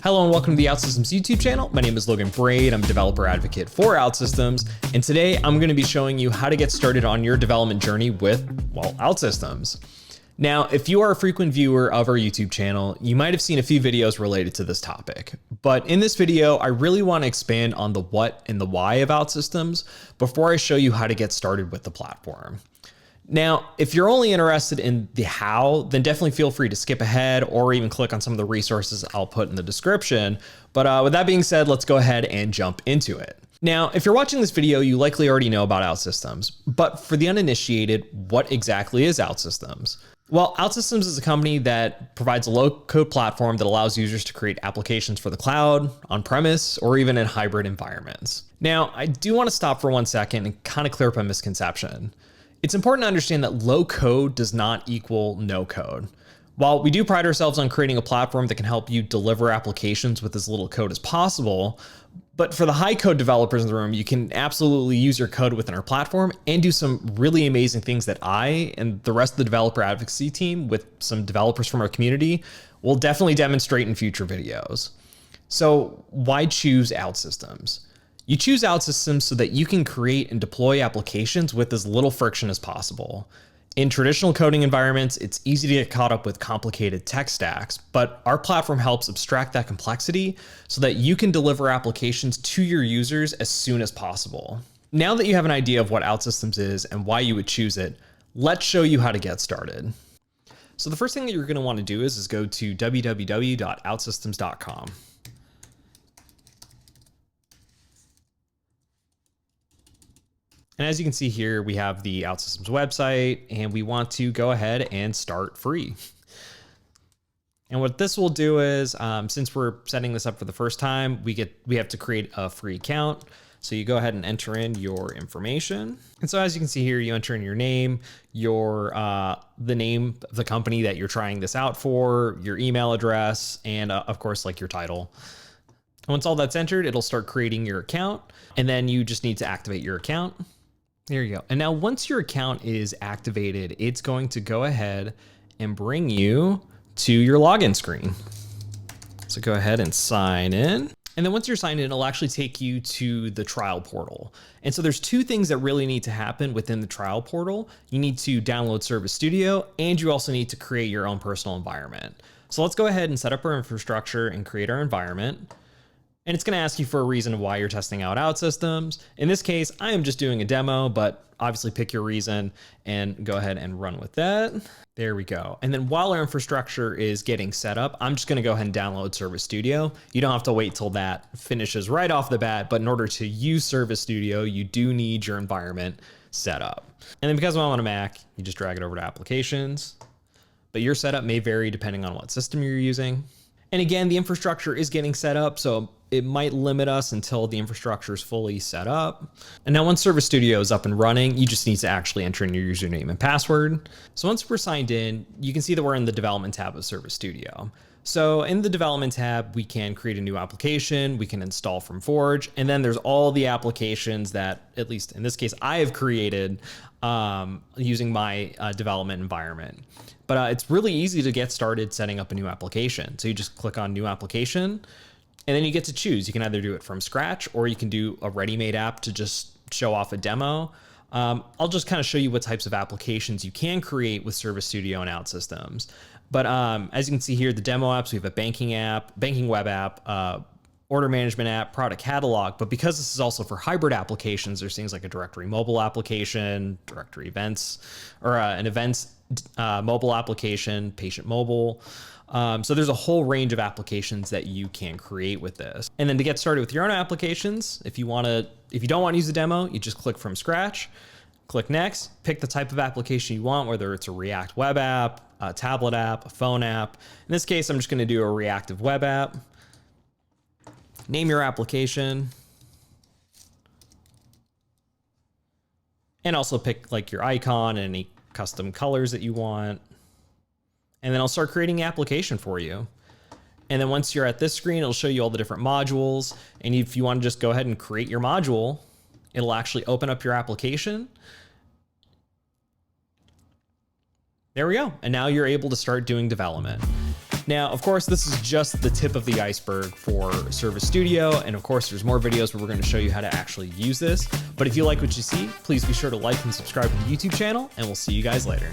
Hello and welcome to the OutSystems YouTube channel. My name is Logan Braid. I'm a developer advocate for OutSystems. And today I'm going to be showing you how to get started on your development journey with, well, OutSystems. Now, if you are a frequent viewer of our YouTube channel, you might have seen a few videos related to this topic. But in this video, I really want to expand on the what and the why of OutSystems before I show you how to get started with the platform. Now, if you're only interested in the how, then definitely feel free to skip ahead or even click on some of the resources I'll put in the description. But with that being said, let's go ahead and jump into it. Now, if you're watching this video, you likely already know about OutSystems, but for the uninitiated, what exactly is OutSystems? Well, OutSystems is a company that provides a low-code platform that allows users to create applications for the cloud, on-premise, or even in hybrid environments. Now, I do want to stop for 1 second and kind of clear up a misconception. It's important to understand that low code does not equal no code. While we do pride ourselves on creating a platform that can help you deliver applications with as little code as possible, but for the high code developers in the room, you can absolutely use your code within our platform and do some really amazing things that I and the rest of the developer advocacy team with some developers from our community will definitely demonstrate in future videos. So why choose OutSystems? You choose OutSystems so that you can create and deploy applications with as little friction as possible. In traditional coding environments, it's easy to get caught up with complicated tech stacks, but our platform helps abstract that complexity so that you can deliver applications to your users as soon as possible. Now that you have an idea of what OutSystems is and why you would choose it, let's show you how to get started. So the first thing that you're going to want to do is go to www.outsystems.com. And as you can see here, we have the OutSystems website and we want to go ahead and start free. And what this will do is, since we're setting this up for the first time, we have to create a free account. So you go ahead and enter in your information. And so as you can see here, you enter in your name, the name of the company that you're trying this out for, your email address, and of course, like your title. Once all that's entered, it'll start creating your account. And then you just need to activate your account. There you go. And now once your account is activated, it's going to go ahead and bring you to your login screen. So go ahead and sign in. And then once you're signed in, it'll actually take you to the trial portal. And so there's two things that really need to happen within the trial portal. You need to download Service Studio, and you also need to create your own personal environment. So let's go ahead and set up our infrastructure and create our environment. And it's going to ask you for a reason why you're testing out OutSystems. In this case, I am just doing a demo, but obviously pick your reason and go ahead and run with that. There we go. And then while our infrastructure is getting set up, I'm just going to go ahead and download Service Studio. You don't have to wait till that finishes right off the bat, but in order to use Service Studio, you do need your environment set up. And then because I'm on a Mac, you just drag it over to Applications, but your setup may vary depending on what system you're using. And again, the infrastructure is getting set up, so it might limit us until the infrastructure is fully set up. And now once Service Studio is up and running, you just need to actually enter in your username and password. So once we're signed in, you can see that we're in the development tab of Service Studio. So in the development tab, we can create a new application, we can install from Forge, and then there's all the applications that, at least in this case, I have created using my development environment. But it's really easy to get started setting up a new application. So you just click on New Application, and then you get to choose. You can either do it from scratch, or you can do a ready-made app to just show off a demo. I'll just kind of show you what types of applications you can create with Service Studio and OutSystems. But as you can see here, the demo apps, we have a banking app, banking web app, order management app, product catalog. But because this is also for hybrid applications, there's things like a directory mobile application, directory events, or an events mobile application, patient mobile. So there's a whole range of applications that you can create with this. And then to get started with your own applications, if you don't want to use the demo, you just click from scratch, click next, pick the type of application you want, whether it's a React web app, a tablet app, a phone app. In this case, I'm just going to do a reactive web app. Name your application. And also pick like your icon and any custom colors that you want. And then I'll start creating the application for you. And then once you're at this screen, it'll show you all the different modules. And if you want to just go ahead and create your module, it'll actually open up your application. There we go. And now you're able to start doing development. Now, of course, this is just the tip of the iceberg for Service Studio. And of course, there's more videos where we're going to show you how to actually use this. But if you like what you see, please be sure to like and subscribe to the YouTube channel, and we'll see you guys later.